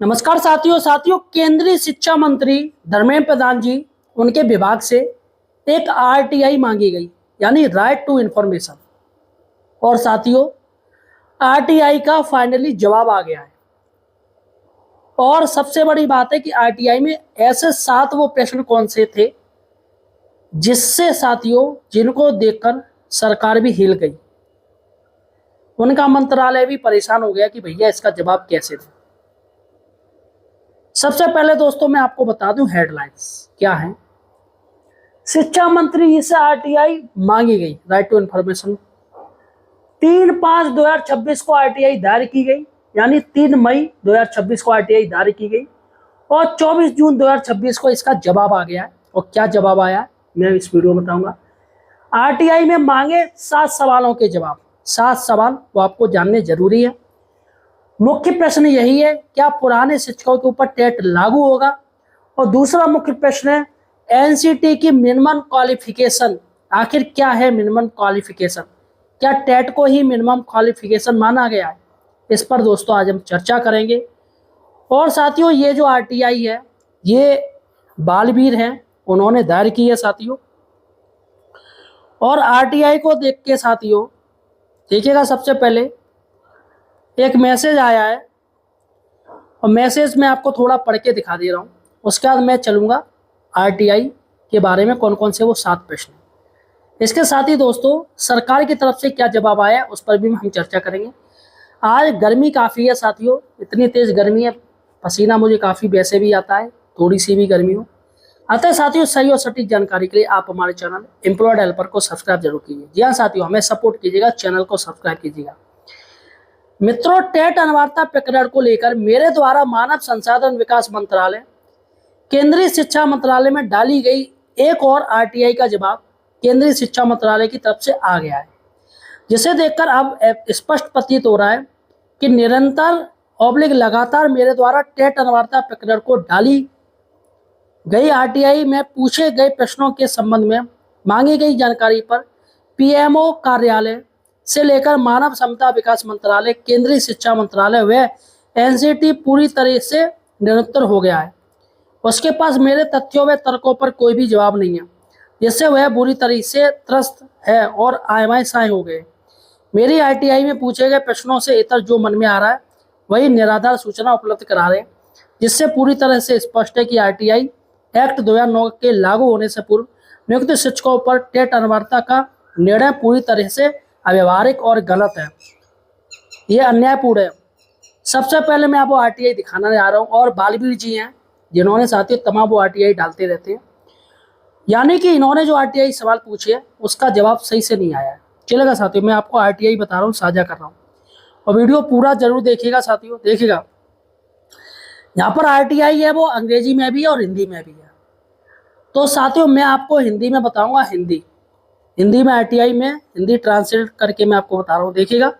नमस्कार साथियों केंद्रीय शिक्षा मंत्री धर्मेंद्र प्रधान जी उनके विभाग से एक आरटीआई मांगी गई, यानी राइट टू इंफॉर्मेशन। और साथियों, आरटीआई का फाइनली जवाब आ गया है। और सबसे बड़ी बात है कि आरटीआई में ऐसे 7 वो प्रश्न कौन से थे जिससे साथियों जिनको देखकर सरकार भी हिल गई, उनका मंत्रालय भी परेशान हो गया कि भैया इसका जवाब कैसे दें। सबसे पहले दोस्तों मैं आपको बता दूं हेडलाइंस क्या है। शिक्षा मंत्री से आरटीआई मांगी गई, राइट टू इंफॉर्मेशन। 3/5/2026 को आरटीआई दायर की गई, यानी 3 मई 2026 को आरटीआई दायर की गई और 24 जून 2026 को इसका जवाब आ गया है। और क्या जवाब आया मैं इस वीडियो में बताऊंगा। आरटीआई में मांगे 7 सवालों के जवाब। 7 सवाल वो आपको जानने जरूरी है। मुख्य प्रश्न यही है, क्या पुराने शिक्षकों के ऊपर टेट लागू होगा। और दूसरा मुख्य प्रश्न है एनसीटी की मिनिमम क्वालिफिकेशन, आखिर क्या है मिनिमम क्वालिफिकेशन, क्या टेट को ही मिनिमम क्वालिफिकेशन माना गया है। इस पर दोस्तों आज हम चर्चा करेंगे। और साथियों ये जो आरटीआई है ये बालवीर हैं, उन्होंने दायर की है साथियों। और आरटीआई को देख के साथियों देखिएगा, सबसे पहले एक मैसेज आया है और मैसेज में आपको थोड़ा पढ़ के दिखा दे रहा हूँ। उसके बाद मैं चलूँगा आरटीआई के बारे में कौन कौन से वो 7 प्रश्न। इसके साथ ही दोस्तों सरकार की तरफ से क्या जवाब आया उस पर भी हम चर्चा करेंगे। आज गर्मी काफ़ी है साथियों, इतनी तेज़ गर्मी है, पसीना मुझे काफ़ी वैसे भी आता है, थोड़ी सी भी गर्मी हो। अतः साथियों सही और सटीक जानकारी के लिए आप हमारे चैनल एम्प्लॉयड हेल्पर को सब्सक्राइब जरूर कीजिए। जी हाँ साथियों, हमें सपोर्ट कीजिएगा, चैनल को सब्सक्राइब कीजिएगा। मित्रों, टेट अनिवार्यता प्रकरण को लेकर मेरे द्वारा मानव संसाधन विकास मंत्रालय, केंद्रीय शिक्षा मंत्रालय में डाली गई एक और आरटीआई का जवाब केंद्रीय शिक्षा मंत्रालय की तरफ से आ गया है, जिसे देखकर अब स्पष्ट प्रतीत हो रहा है कि निरंतर लगातार मेरे द्वारा टेट अनिवार्यता प्रकरण को डाली गई आरटीआई में पूछे गए प्रश्नों के संबंध में मांगी गई जानकारी पर पीएमओ कार्यालय से लेकर मानव क्षमता विकास मंत्रालय, केंद्रीय शिक्षा मंत्रालय व एनसीटी पूरी तरह से निरुत्तर हो गया है। उसके पास मेरे तथ्यों व तर्कों पर कोई भी जवाब नहीं है, जिससे वह बुरी तरह से त्रस्त है और आयमाय साए हो गए। मेरी आरटीआई में पूछे गए प्रश्नों से इतर जो मन में आ रहा है वही निराधार सूचना उपलब्ध करा रहे हैं, जिससे पूरी तरह से स्पष्ट है कि आरटीआई एक्ट 2009 के लागू होने से पूर्व नियुक्त शिक्षकों पर टेट अनिवार्यता का निर्णय पूरी तरह से अव्यवहारिक और गलत है, ये अन्यायपूर्ण है। सबसे पहले मैं आपको आरटीआई दिखाना जा रहा हूँ और बालवीर जी हैं जिन्होंने साथियों तमाम वो आरटीआई डालते रहते हैं, यानी कि इन्होंने जो आरटीआई सवाल पूछे उसका जवाब सही से नहीं आया है। चलेगा साथियों, मैं आपको आरटीआई बता रहा हूँ, साझा कर रहा हूँ और वीडियो पूरा जरूर देखिएगा साथियों। देखिएगा यहाँ पर आरटीआई है वो अंग्रेजी में भी और हिंदी में भी है। तो साथियों मैं आपको हिंदी में बताऊंगा, हिंदी में आरटीआई में हिंदी ट्रांसलेट करके मैं आपको बता रहा हूँ। देखिएगा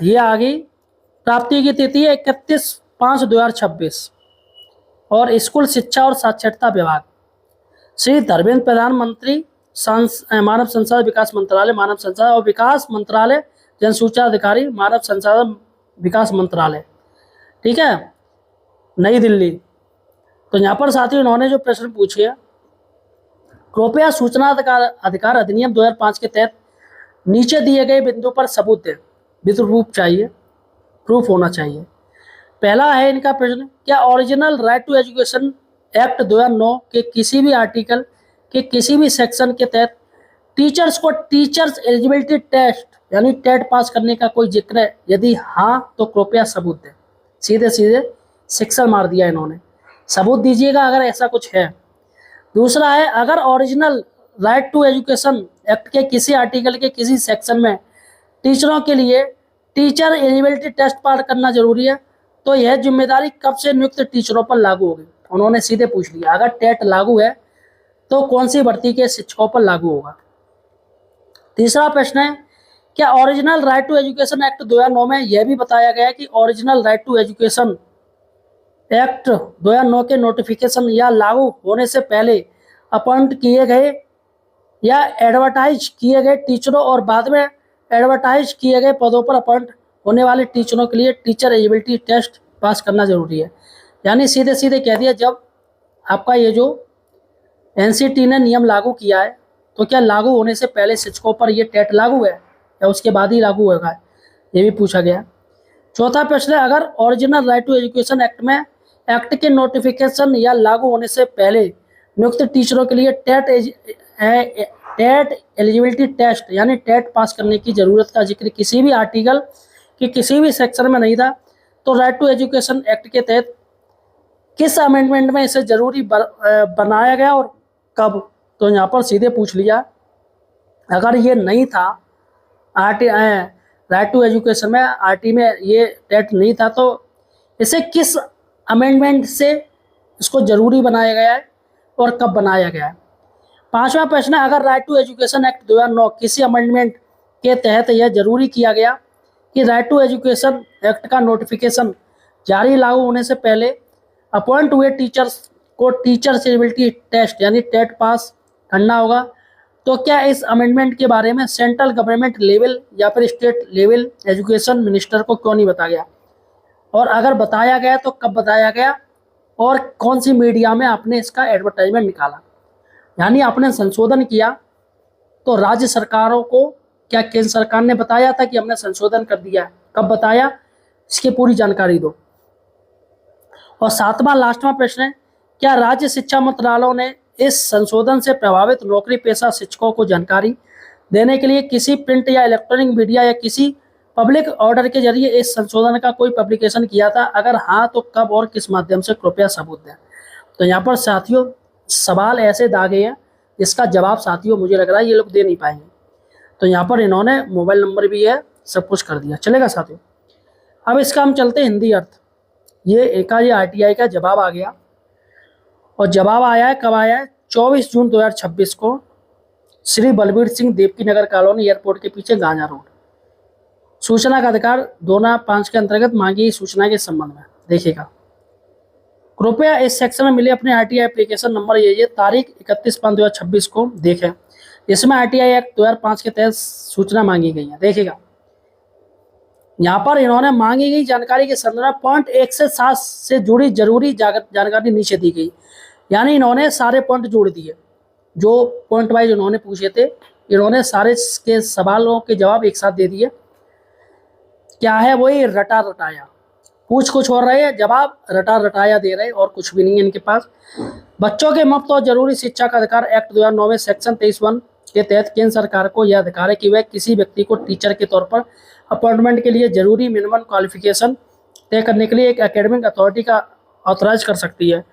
ये आ गई। प्राप्ति की तिथि है 31/5/2026 और स्कूल शिक्षा और साक्षरता विभाग, श्री धर्मेंद्र प्रधान मंत्री, मानव संसाधन विकास मंत्रालय, मानव संसाधन और विकास मंत्रालय, जनसूचना अधिकारी, मानव संसाधन विकास मंत्रालय, ठीक है, नई दिल्ली। तो यहाँ पर साथियों इन्होंने जो प्रश्न पूछे हैं, कृपया सूचना अधिकार अधिनियम 2005 के तहत नीचे दिए गए बिंदु पर सबूत दें। विद प्रूफ चाहिए, प्रूफ होना चाहिए। पहला है इनका प्रश्न, क्या original right to education act 2009 के किसी भी आर्टिकल के किसी भी सेक्शन के तहत टीचर्स को टीचर्स एलिजिबिलिटी टेस्ट यानी टेट पास करने का कोई जिक्र है? यदि हाँ तो कृपया सबूत दें। सीधे सीधे सेक्शन मार दिया इन्होंने, सबूत दीजिएगा अगर ऐसा कुछ है। दूसरा है, अगर original right to education act के किसी आर्टिकल के किसी सेक्शन में टीचरों के लिए टीचर एलिजिबिलिटी टेस्ट पास करना जरूरी है तो यह जिम्मेदारी कब से नियुक्त टीचरों पर लागू होगी? उन्होंने सीधे पूछ लिया, अगर टेट लागू है तो कौन सी भर्ती के शिक्षकों पर लागू होगा। तीसरा प्रश्न है, क्या original right to education act 2009 में यह भी बताया गया है कि original right to education act 2009 के नोटिफिकेशन या लागू होने से पहले अपॉइंट किए गए या एडवर्टाइज किए गए टीचरों और बाद में एडवर्टाइज किए गए पदों पर अपॉइंट होने वाले टीचरों के लिए टीचर एलिजिबिलिटी टेस्ट पास करना जरूरी है। यानी सीधे सीधे कह दिया, जब आपका ये जो एनसीटी ने नियम लागू किया है तो क्या लागू होने से पहले शिक्षकों पर ये टेट लागू है या उसके बाद ही लागू होगा, ये भी पूछा गया। चौथा प्रश्न है, अगर original right to education act में एक्ट के नोटिफिकेशन या लागू होने से पहले नियुक्त टीचरों के लिए टेट एलिजिबिलिटी टेस्ट यानी टेट पास करने की जरूरत का जिक्र किसी भी आर्टिकल के किसी भी सेक्शन में नहीं था, तो राइट टू एजुकेशन एक्ट के तहत किस अमेंडमेंट में इसे जरूरी बनाया गया और कब? तो यहाँ पर सीधे पूछ लिया, अगर ये नहीं था राइट टू एजुकेशन में, आरटी में ये टेट नहीं था, तो इसे किस अमेंडमेंट से इसको जरूरी बनाया गया है और कब बनाया गया है। पांचवा प्रश्न है, अगर राइट टू एजुकेशन एक्ट 2009 किसी अमेंडमेंट के तहत यह जरूरी किया गया कि राइट टू एजुकेशन एक्ट का नोटिफिकेशन जारी लागू होने से पहले अपॉइंट हुए टीचर्स को टीचर्स एलिजिबिलिटी टेस्ट यानी टेट पास करना होगा, तो क्या इस अमेंडमेंट के बारे में सेंट्रल गवर्नमेंट लेवल या फिर स्टेट लेवल एजुकेशन मिनिस्टर को क्यों नहीं बताया गया, और अगर बताया गया तो कब बताया गया और कौन सी मीडिया में आपने इसका एडवर्टाइजमेंट निकाला। यानी आपने संशोधन किया तो राज्य सरकारों को क्या केंद्र सरकार ने बताया था कि हमने संशोधन कर दिया है, कब बताया, इसकी पूरी जानकारी दो। और सातवां लास्टवां प्रश्न है, क्या राज्य शिक्षा मंत्रालय ने इस संशोधन से प्रभावित नौकरी पेशा शिक्षकों को जानकारी देने के लिए किसी प्रिंट या इलेक्ट्रॉनिक मीडिया या किसी पब्लिक ऑर्डर के जरिए इस संशोधन का कोई पब्लिकेशन किया था, अगर हाँ तो कब और किस माध्यम से, कृपया सबूत दें। तो यहाँ पर साथियों सवाल ऐसे दागे हैं जिसका जवाब साथियों मुझे लग रहा है ये लोग दे नहीं पाएंगे। तो यहाँ पर इन्होंने मोबाइल नंबर भी है, सब कुछ कर दिया, चलेगा साथियों। अब इसका हम चलते हैं हिंदी अर्थ। ये आरटीआई का जवाब आ गया, और जवाब आया है, कब आया है, 24 जून 2026 को श्री बलबीर सिंह देवकी नगर कॉलोनी एयरपोर्ट के पीछे गांजा रोड। सूचना का अधिकार 2(5) के अंतर्गत मांगी गई सूचना के संबंध में देखिएगा। कृपया इस सेक्शन में मिले अपने आरटीआई एप्लीकेशन नंबर ये तारीख 31/5/2026 को देखें। इसमें आरटीआई एक्ट 2005 के तहत सूचना मांगी गई है, देखिएगा। यहाँ पर इन्होंने मांगी गई जानकारी के संदर्भ में पॉइंट 1 से 7 से जुड़ी जरूरी जानकारी नीचे दी गई। यानी इन्होंने सारे पॉइंट जोड़ दिए, जो पॉइंट वाइज इन्होंने पूछे थे, इन्होंने सारे के सवालों के जवाब एक साथ दे दिए। क्या है, वही रटा रटाया, पूछ कुछ और रहे हैं, जवाब रटा रटाया दे रहे, और कुछ भी नहीं है इनके पास। बच्चों के मुफ्त और जरूरी शिक्षा का अधिकार एक्ट 2009 में सेक्शन 23(1) के तहत केंद्र सरकार को यह अधिकार है कि वह किसी व्यक्ति को टीचर के तौर पर अपॉइंटमेंट के लिए जरूरी मिनिमम क्वालिफिकेशन तय करने के लिए एक एकेडमिक अथॉरिटी का ऑथराइज कर सकती है।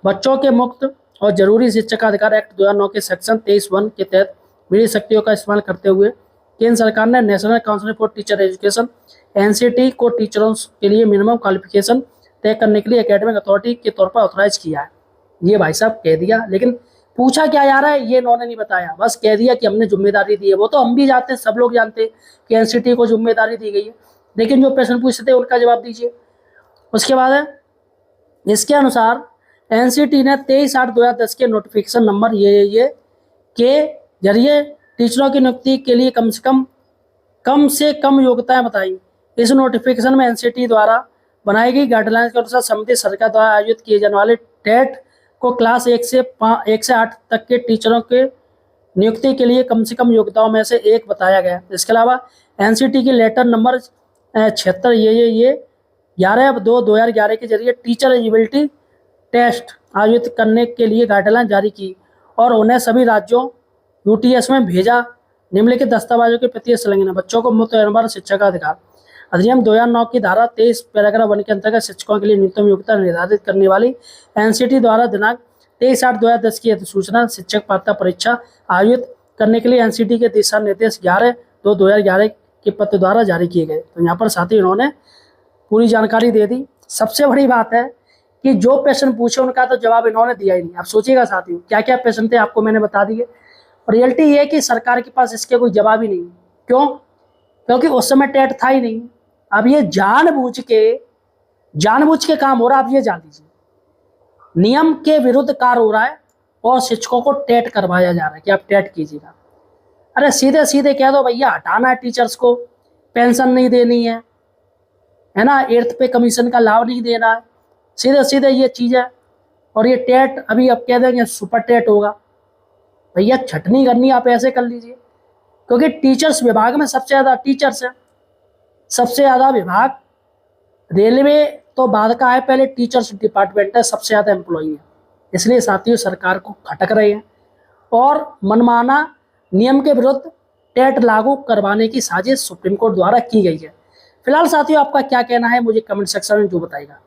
बच्चों के मुफ्त और जरूरी शिक्षा का अधिकार एक्ट 2009 के सेक्शन 23(1) के तहत मेरी शक्तियों का इस्तेमाल करते हुए केंद्र सरकार ने national council for teacher education NCT को टीचरों के लिए मिनिमम क्वालिफिकेशन तय करने के लिए एकेडमिक अथॉरिटी के तौर पर ऑथराइज किया है। ये भाई साहब कह दिया, लेकिन पूछा क्या जा रहा है ये इन्होंने नहीं बताया, बस कह दिया कि हमने जिम्मेदारी दी है। वो तो हम भी जानते हैं, सब लोग जानते हैं कि एनसीटी को जिम्मेदारी दी गई है, लेकिन जो प्रश्न पूछते थे उनका जवाब दीजिए। उसके बाद है, इसके अनुसार एनसीटी ने 23/8/2010 के नोटिफिकेशन नंबर ये के जरिए टीचरों की नियुक्ति के लिए कम से कम योग्यताएं बताई। इस नोटिफिकेशन में एनसीटी द्वारा बनाई गई गाइडलाइंस के अनुसार समिति सरकार द्वारा आयोजित किए जाने वाले टेट को क्लास 1 से 8 तक के टीचरों के नियुक्ति के लिए कम से कम योग्यताओं में से एक बताया गया। इसके अलावा एनसीटी की लेटर नंबर 76 ये 11/2/2011 के जरिए टीचर एलिजिबिलिटी टेस्ट आयोजित करने के लिए गाइडलाइन जारी की और उन्हें सभी राज्यों यूटीएस में भेजा। निम्नलिखित दस्तावेजों के प्रति संलग्न बच्चों को मुफ्त और शिक्षा का अधिकार अधिनियम 2009 की धारा 23 पैराग्राफ 1 के अंतर्गत शिक्षकों के लिए न्यूनतम योग्यता निर्धारित करने वाली एनसीटी द्वारा दिनांक 23/8/2010 की अधिसूचना शिक्षक पात्रता परीक्षा आयोजित करने के लिए एनसीटी के दिशा निर्देश 11/2/2011 के पत्र द्वारा जारी किए गए। तो यहाँ पर साथ ही इन्होंने पूरी जानकारी दे दी। सबसे बड़ी बात है कि जो प्रश्न पूछे उनका तो जवाब इन्होंने दिया ही नहीं। आप सोचिएगा साथियों क्या क्या प्रश्न थे, आपको मैंने बता दिए। रियलिटी ये है कि सरकार के पास इसके कोई जवाब ही नहीं। क्यों? क्योंकि उस समय टेट था ही नहीं। अब ये जानबूझ के काम हो रहा है। आप ये जान लीजिए, नियम के विरुद्ध कार्य हो रहा है और शिक्षकों को टेट करवाया जा रहा है कि आप टेट कीजिएगा। अरे सीधे सीधे कह दो भैया हटाना है टीचर्स को, पेंशन नहीं देनी है, है ना, 8th पे कमीशन का लाभ नहीं देना है, सीधे सीधे ये चीज़ है। और ये टेट अभी अब कह देंगे सुपर टेट होगा, भैया छटनी करनी आप ऐसे कर लीजिए, क्योंकि टीचर्स विभाग में सबसे ज़्यादा टीचर्स हैं, सबसे ज़्यादा विभाग रेलवे तो बाद का है, पहले टीचर्स डिपार्टमेंट है, सबसे ज़्यादा एम्प्लॉई है। इसलिए साथियों सरकार को खटक रहे हैं और मनमाना नियम के विरुद्ध टेट लागू करवाने की साजिश सुप्रीम कोर्ट द्वारा की गई है। फिलहाल साथियों आपका क्या कहना है मुझे कमेंट सेक्शन में जो बताएगा।